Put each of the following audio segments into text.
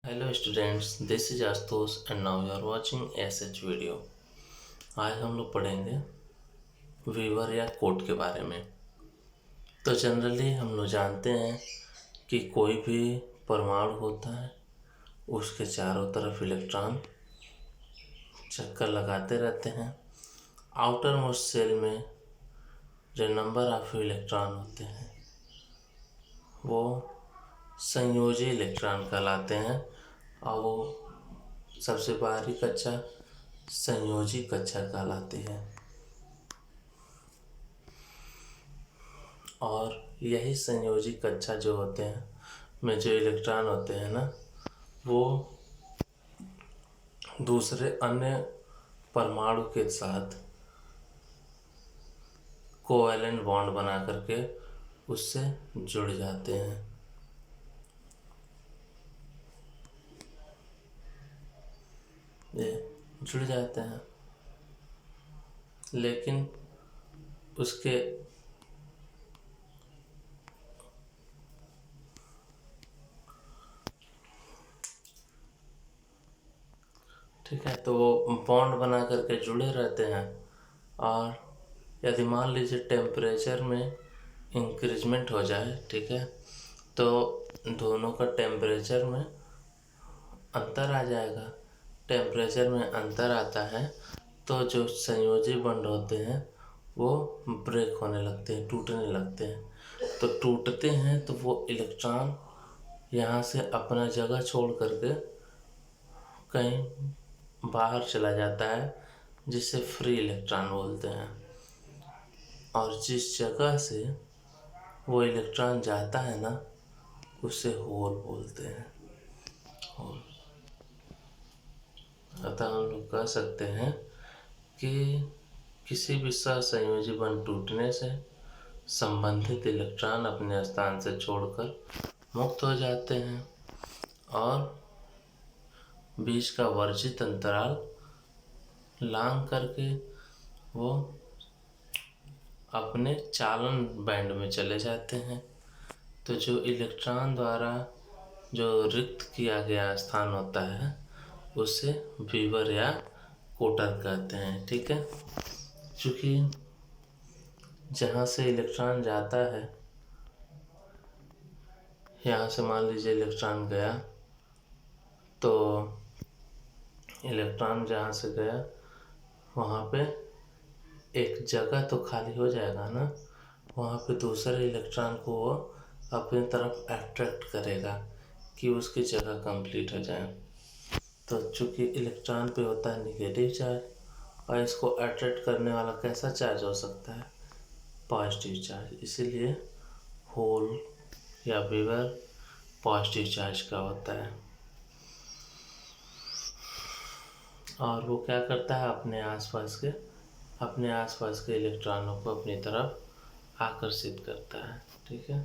Hello students, this is Astos and now you are watching SH video। आज हम लोग पढ़ेंगे वीवर या कोट के बारे में। तो जनरली हम लोग जानते हैं कि कोई भी परमाणु होता है उसके चारों तरफ इलेक्ट्रॉन चक्कर लगाते रहते हैं। आउटर मोस्ट सेल में जो नंबर ऑफ इलेक्ट्रॉन होते हैं वो संयोजी इलेक्ट्रॉन कहलाते हैं और वो सबसे बाहरी कक्षा संयोजी कक्षा कहलाती है। और यही संयोजी कक्षा जो होते हैं में जो इलेक्ट्रॉन होते हैं ना वो दूसरे अन्य परमाणु के साथ कोवैलेंट बॉन्ड बना करके उससे जुड़ जाते हैं। ये जुड़ जाते हैं लेकिन उसके ठीक है, तो वो बॉन्ड बना करके जुड़े रहते हैं। और यदि मान लीजिए टेम्परेचर में इंक्रीजमेंट हो जाए, ठीक है, तो दोनों का टेम्परेचर में अंतर आ जाएगा। टेम्परेचर में अंतर आता है तो जो संयोजी बॉन्ड होते हैं वो ब्रेक होने लगते हैं, टूटने लगते हैं। तो टूटते हैं तो वो इलेक्ट्रॉन यहाँ से अपना जगह छोड़ करके कहीं बाहर चला जाता है जिसे फ्री इलेक्ट्रॉन बोलते हैं। और जिस जगह से वो इलेक्ट्रॉन जाता है ना उसे होल बोलते हैं, होल। अतः हम लोग कह सकते हैं कि किसी भी सहसंयोजी बॉन्ड टूटने से संबंधित इलेक्ट्रॉन अपने स्थान से छोड़कर मुक्त हो जाते हैं और बीच का वर्जित अंतराल लांघ करके वो अपने चालन बैंड में चले जाते हैं। तो जो इलेक्ट्रॉन द्वारा जो रिक्त किया गया स्थान होता है उसे वीवर या कोटर कहते हैं, ठीक है। क्योंकि जहाँ से इलेक्ट्रॉन जाता है, यहाँ से मान लीजिए इलेक्ट्रॉन गया तो इलेक्ट्रॉन जहाँ से गया वहाँ पे एक जगह तो खाली हो जाएगा ना, वहाँ पे दूसरे इलेक्ट्रॉन को वो अपनी तरफ अट्रैक्ट करेगा कि उसकी जगह कंप्लीट हो जाए। तो चूँकि इलेक्ट्रॉन पे होता है निगेटिव चार्ज और इसको अट्रैक्ट करने वाला कैसा चार्ज हो सकता है, पॉजिटिव चार्ज। इसीलिए होल या वीवर पॉजिटिव चार्ज का होता है। और वो क्या करता है, अपने आसपास के इलेक्ट्रॉनों को अपनी तरफ आकर्षित करता है, ठीक है।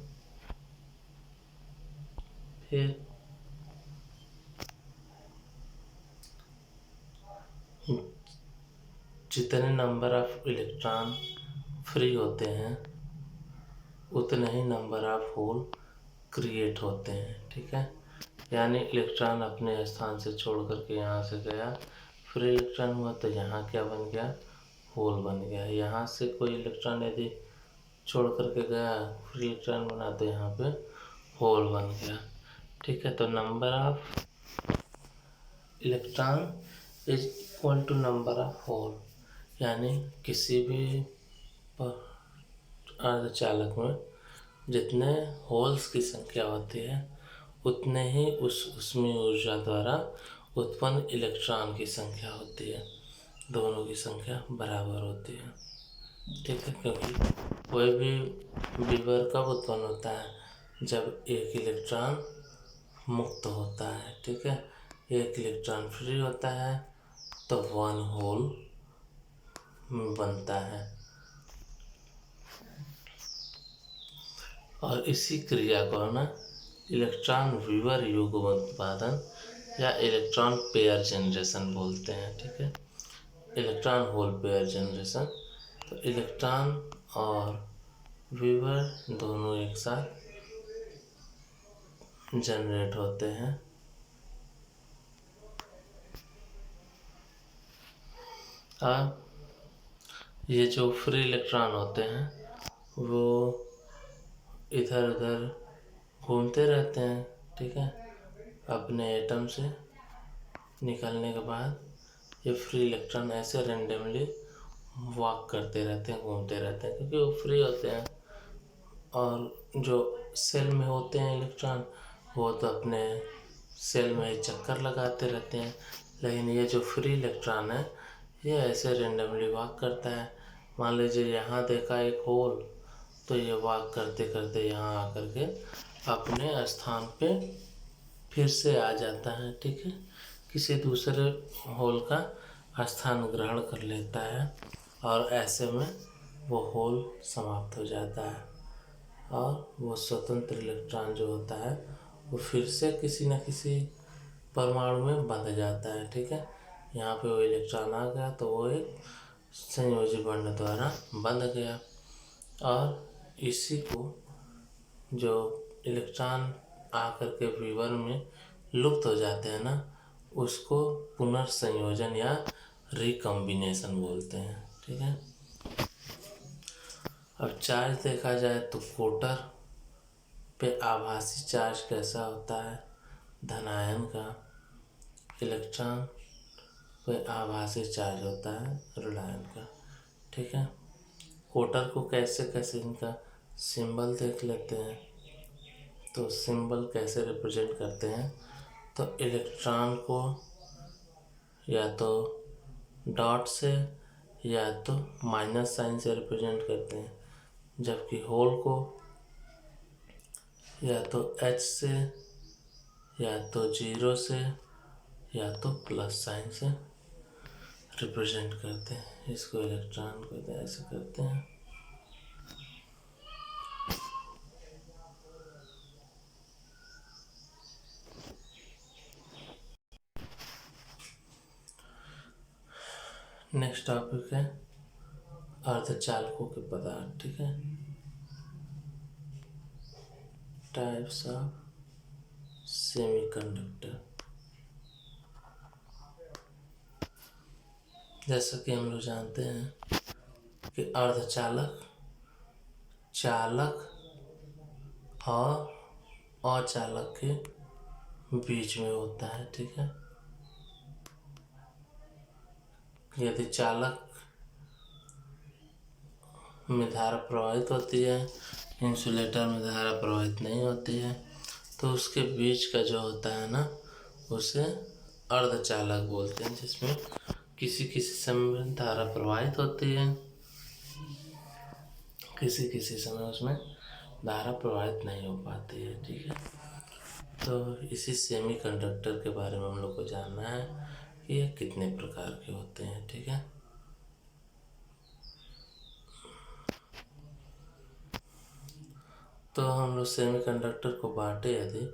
फिर जितने नंबर ऑफ इलेक्ट्रॉन फ्री होते हैं उतने ही नंबर ऑफ होल क्रिएट होते हैं, ठीक है। यानी इलेक्ट्रॉन अपने स्थान से छोड़ करके यहाँ से गया, फ्री इलेक्ट्रॉन हुआ तो यहाँ क्या बन गया, होल बन गया। यहाँ से कोई इलेक्ट्रॉन यदि छोड़ करके गया, फ्री इलेक्ट्रॉन बना तो यहाँ पे होल बन गया, ठीक है। तो number of electron is equal to number of hole, यानी किसी भी अर्धचालक में जितने होल्स की संख्या होती है उतने ही उसमें ऊर्जा द्वारा उत्पन्न इलेक्ट्रॉन की संख्या होती है, दोनों की संख्या बराबर होती है, ठीक है। क्योंकि कोई भी वीवर कब उत्पन्न होता है, जब एक इलेक्ट्रॉन मुक्त होता है, ठीक है। एक इलेक्ट्रॉन फ्री होता है तो वन होल बनता है। और इसी क्रिया को ना इलेक्ट्रॉन वीवर युग्म उत्पादन या इलेक्ट्रॉन पेयर जनरेशन बोलते हैं, ठीक है। इलेक्ट्रॉन होल पेयर जनरेशन, तो इलेक्ट्रॉन और वीवर दोनों एक साथ जनरेट होते हैं अब ये जो फ्री इलेक्ट्रॉन होते हैं वो इधर उधर घूमते रहते हैं, ठीक है। अपने एटम से निकलने के बाद ये फ्री इलेक्ट्रॉन ऐसे रेंडमली वॉक करते रहते हैं, घूमते रहते हैं, क्योंकि वो फ्री होते हैं। और जो सेल में होते हैं इलेक्ट्रॉन वो तो अपने सेल में ही चक्कर लगाते रहते हैं, लेकिन ये जो फ्री इलेक्ट्रॉन है ये ऐसे रेंडमली वॉक करता है। मान लीजिए यहाँ देखा एक होल, तो ये वॉक करते करते यहाँ आकर के अपने स्थान पे फिर से आ जाता है, ठीक है। किसी दूसरे होल का स्थान ग्रहण कर लेता है और ऐसे में वो होल समाप्त हो जाता है और वो स्वतंत्र इलेक्ट्रॉन जो होता है वो फिर से किसी न किसी परमाणु में बंध जाता है, ठीक है। यहाँ पे वो इलेक्ट्रॉन आ गया तो वो एक संयोजी बंध द्वारा बंध गया और इसी को जो इलेक्ट्रॉन आकर के विवर में लुप्त हो जाते हैं ना, उसको पुनर्संयोजन या रिकॉम्बिनेशन बोलते हैं, ठीक है। अब चार्ज देखा जाए तो कोटर पे आभासी चार्ज कैसा होता है, धनायन का। इलेक्ट्रॉन पे आभासी चार्ज होता है ऋणायन का, ठीक है। कोटर को कैसे कैसे इनका सिंबल देख लेते हैं। तो सिंबल कैसे रिप्रेजेंट करते हैं, तो इलेक्ट्रॉन को या तो डॉट से या तो माइनस साइन से रिप्रेजेंट करते हैं, जबकि होल को या तो एच से या तो जीरो से या तो प्लस साइन से रिप्रेजेंट करते हैं। इसको इलेक्ट्रॉन को ऐसे करते हैं। नेक्स्ट टॉपिक है अर्धचालकों के पदार्थ, ठीक है। Types of semiconductor. जैसा कि हम लोग जानते हैं कि अर्धचालक चालक और अचालक के बीच में होता है, ठीक है। यदि चालक में धारा प्रवाहित होती है, इंसुलेटर में धारा प्रवाहित नहीं होती है, तो उसके बीच का जो होता है ना उसे अर्धचालक बोलते हैं, जिसमें किसी किसी समय धारा प्रवाहित होती है, किसी किसी समय उसमें धारा प्रवाहित नहीं हो पाती है, ठीक है। तो इसी सेमीकंडक्टर के बारे में हम लोग को जानना है कि ये कितने प्रकार के होते हैं, ठीक है। तो हम लोग सेमीकंडक्टर को बांटे यदि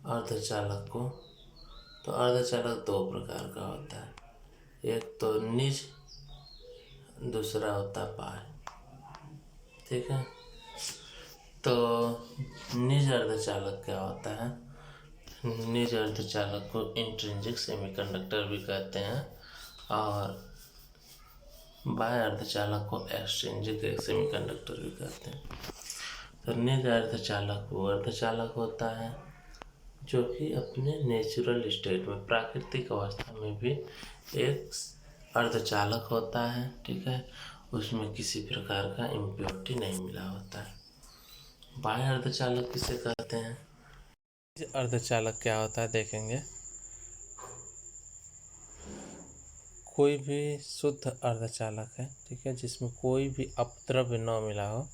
अर्धचालक को, तो अर्धचालक दो प्रकार का होता है, एक तो निज, दूसरा होता है बाह्य, ठीक है। तो निज अर्धचालक क्या होता है, निज अर्धचालक को इंट्रिंसिक सेमीकंडक्टर भी कहते हैं और बाह्य अर्धचालक को एक्सट्रिंसिक सेमीकंडक्टर भी कहते हैं। तो निज अर्धचालक वो अर्धचालक होता है जो कि अपने नेचुरल स्टेट में, प्राकृतिक अवस्था में भी एक अर्धचालक होता है, ठीक है। उसमें किसी प्रकार का इम्प्योरिटी नहीं मिला होता है। बाह्य अर्धचालक किसे कहते हैं। अर्धचालक क्या होता है देखेंगे। कोई भी शुद्ध अर्धचालक है, ठीक है, जिसमें कोई भी अपद्रव्य न मिला हो,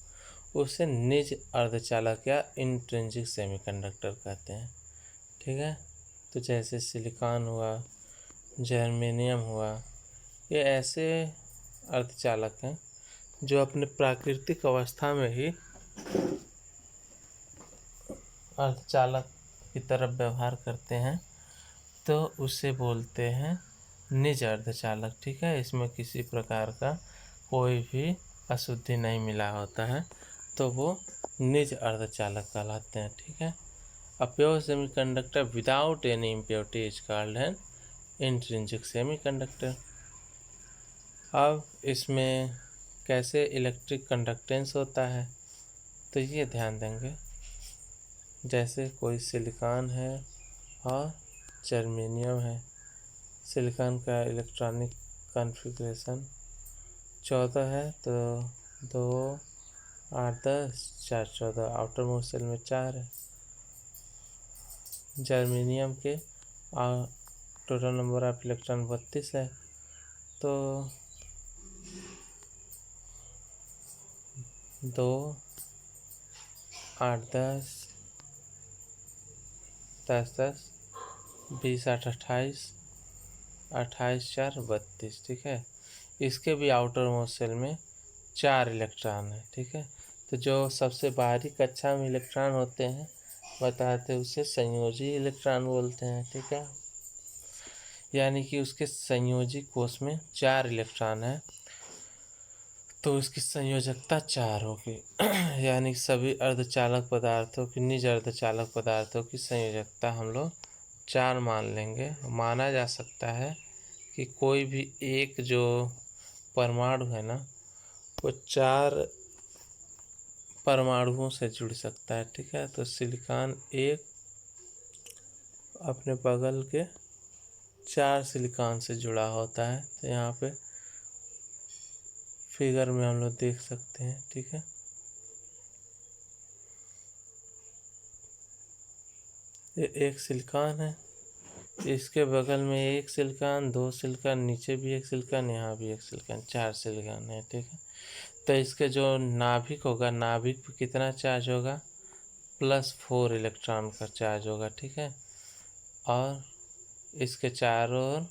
उसे निज अर्धचालक या इंट्रिंसिक सेमीकंडक्टर कहते हैं, ठीक है। तो जैसे सिलिकॉन हुआ, जर्मेनियम हुआ, ये ऐसे अर्धचालक हैं जो अपने प्राकृतिक अवस्था में ही अर्धचालक की तरफ व्यवहार करते हैं, तो उसे बोलते हैं निज अर्धचालक, ठीक है। इसमें किसी प्रकार का कोई भी अशुद्धि नहीं मिला होता है, तो वो निज अर्धचालक कहलाते हैं, ठीक है। A pure semiconductor without any impurity is called an intrinsic semiconductor. अब इसमें कैसे इलेक्ट्रिक कंडक्टेंस होता है तो ये ध्यान देंगे। जैसे कोई सिलिकॉन है और जर्मेनियम है। सिलिकॉन का इलेक्ट्रॉनिक कॉन्फ़िगरेशन 14 है, तो 2 8 10 4 14, आउटर मोस्ट शेल में 4 है। जर्मेनियम के टोटल नंबर ऑफ इलेक्ट्रॉन 32 है, तो 2 8 10 10 10 20 8 28 28 4 32, ठीक है। इसके भी आउटर मोस्ट शेल में 4 इलेक्ट्रॉन है, ठीक है। तो जो सबसे बाहरी कक्षा में इलेक्ट्रॉन होते हैं बताते उसे संयोजी इलेक्ट्रॉन बोलते हैं, ठीक है। यानी कि उसके संयोजी कोष में 4 इलेक्ट्रॉन है तो उसकी संयोजकता 4 होगी। यानी सभी अर्धचालक पदार्थों की निज अर्धचालक पदार्थों की संयोजकता हम लोग 4 मान लेंगे। माना जा सकता है कि कोई भी एक जो परमाणु है ना वो 4 परमाणुओं से जुड़ सकता है, ठीक है। तो सिलिकॉन एक अपने बगल के 4 सिलिकॉन से जुड़ा होता है, तो यहाँ पे फिगर में हम लोग देख सकते हैं, ठीक है। ये एक सिलिकॉन है, इसके बगल में एक सिलिकॉन, 2 सिलिकॉन, नीचे भी एक सिलिकॉन, यहाँ भी एक सिलिकॉन, 4 सिलिकॉन है, ठीक है। तो इसके जो नाभिक होगा, नाभिक पे कितना चार्ज होगा, +4 इलेक्ट्रॉन का चार्ज होगा, ठीक है। और इसके चारों ओर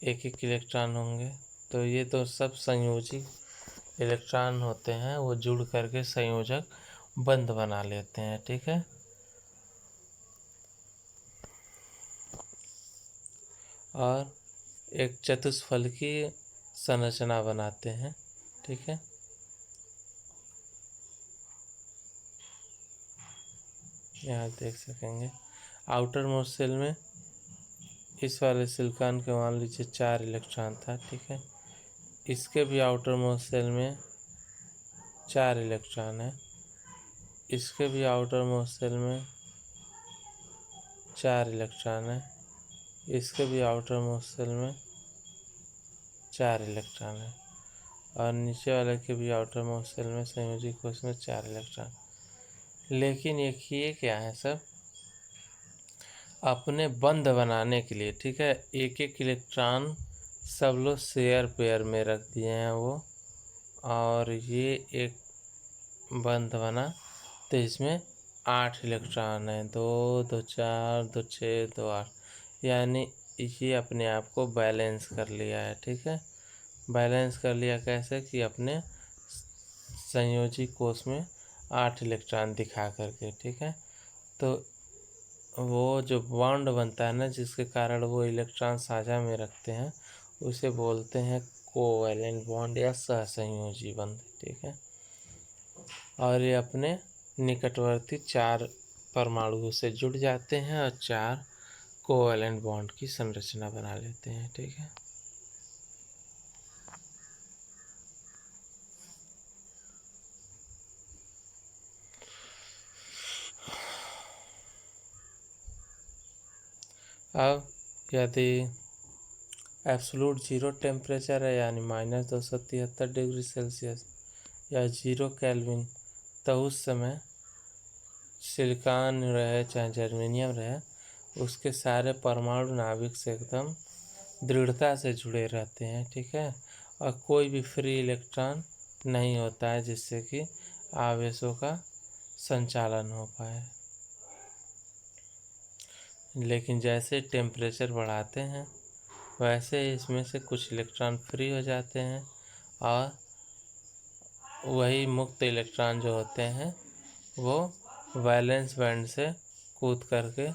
एक एक इलेक्ट्रॉन होंगे। तो ये तो सब संयोजी इलेक्ट्रॉन होते हैं, वो जुड़ करके संयोजक बंध बना लेते हैं, ठीक है। और एक चतुष्फलकी संरचना बनाते हैं, ठीक है। यहाँ देख सकेंगे आउटर मोस्ट शेल में इस वाले सिलिकॉन के मान लीजिए 4 इलेक्ट्रॉन था, ठीक है। इसके भी आउटर मोस्ट शेल में 4 इलेक्ट्रॉन है, इसके भी आउटर मोस्ट शेल में 4 इलेक्ट्रॉन है, इसके भी आउटर मोस्ट शेल में 4 इलेक्ट्रॉन है, और नीचे वाले के भी आउटर मोस्ट शेल में संयोजी कोष में 4 इलेक्ट्रॉन। लेकिन ये क्या है सब अपने बंध बनाने के लिए, ठीक है, एक एक इलेक्ट्रॉन सब लोग शेयर पेयर में रख दिए हैं वो, और ये एक बंध बना तो इसमें 8 इलेक्ट्रॉन है, 2 2 4 2 6 2 8, यानी ये अपने आप को बैलेंस कर लिया है, ठीक है। बैलेंस कर लिया कैसे कि अपने संयोजी कोष में 8 इलेक्ट्रॉन दिखा करके, ठीक है। तो वो जो बॉन्ड बनता है ना जिसके कारण वो इलेक्ट्रॉन साझा में रखते हैं उसे बोलते हैं कोवैलेंट बॉन्ड या सहसंयोजी बंध, ठीक है। और ये अपने निकटवर्ती 4 परमाणुओं से जुड़ जाते हैं और 4 कोवैलेंट बॉन्ड की संरचना बना लेते हैं, ठीक है। अब यदि एब्सोलूट 0 टेम्परेचर है यानी -273 डिग्री सेल्सियस या 0 केल्विन, तो उस समय सिलिकॉन रहे चाहे जर्मेनियम रहे उसके सारे परमाणु नाभिक से एकदम दृढ़ता से जुड़े रहते हैं, ठीक है। और कोई भी फ्री इलेक्ट्रॉन नहीं होता है जिससे कि आवेशों का संचालन हो पाए। लेकिन जैसे टेम्परेचर बढ़ाते हैं वैसे इसमें से कुछ इलेक्ट्रॉन फ्री हो जाते हैं और वही मुक्त इलेक्ट्रॉन जो होते हैं वो वैलेंस बैंड से कूद करके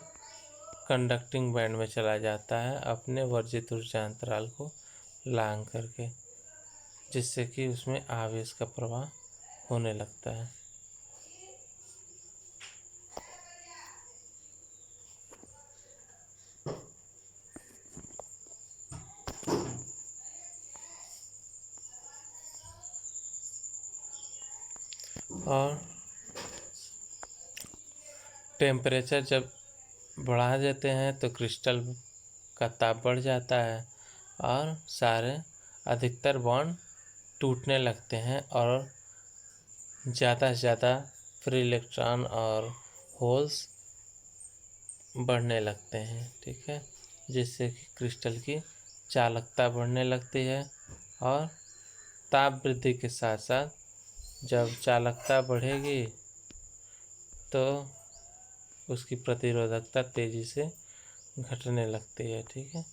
कंडक्टिंग बैंड में चला जाता है अपने वर्जित ऊर्जा अंतराल को लांघ करके, जिससे कि उसमें आवेश का प्रवाह होने लगता है। और टेम्परेचर जब बढ़ा देते हैं तो क्रिस्टल का ताप बढ़ जाता है और सारे अधिकतर बॉन्ड टूटने लगते हैं और ज़्यादा से ज़्यादा फ्री इलेक्ट्रॉन और होल्स बढ़ने लगते हैं। ठीक है, जिससे कि क्रिस्टल की चालकता बढ़ने लगती है और ताप वृद्धि के साथ साथ जब चालकता बढ़ेगी तो उसकी प्रतिरोधकता तेज़ी से घटने लगती है। ठीक है,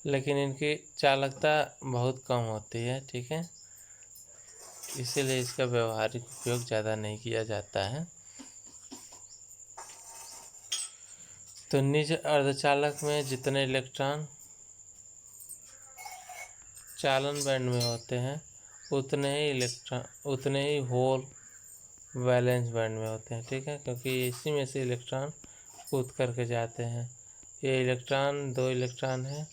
लेकिन इनकी चालकता बहुत कम होती है। ठीक है, इसीलिए इसका व्यवहारिक उपयोग ज़्यादा नहीं किया जाता है। तो निज अर्धचालक में जितने इलेक्ट्रॉन चालन बैंड में होते हैं उतने ही होल वैलेंस बैंड में होते हैं। ठीक है, क्योंकि इसी में से इलेक्ट्रॉन कूद करके जाते हैं। ये इलेक्ट्रॉन 2 इलेक्ट्रॉन है,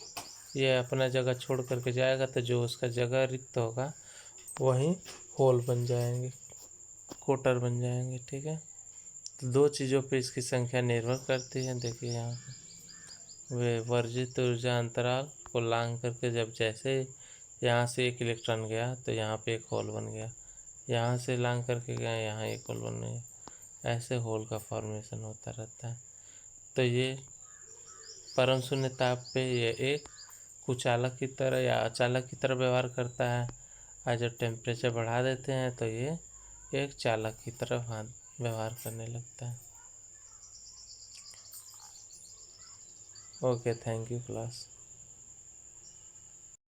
ये अपना जगह छोड़ करके जाएगा तो जो उसका जगह रिक्त होगा वहीं होल बन जाएंगे, कोटर बन जाएंगे। ठीक है, तो 2 चीज़ों पे इसकी संख्या निर्भर करती है। देखिए यहाँ वे वर्जित ऊर्जा अंतराल को लांघ करके जब जैसे यहाँ से एक इलेक्ट्रॉन गया तो यहाँ पे एक होल बन गया, यहाँ से लांघ करके गया यहाँ एक होल बन गया, ऐसे होल का फॉर्मेशन होता रहता है। तो ये परम शून्य ताप पे ये एक कुचालक की तरह या अचालक की तरह व्यवहार करता है और जब टेम्परेचर बढ़ा देते हैं तो ये एक चालक की तरह व्यवहार करने लगता है। Okay, thank you class.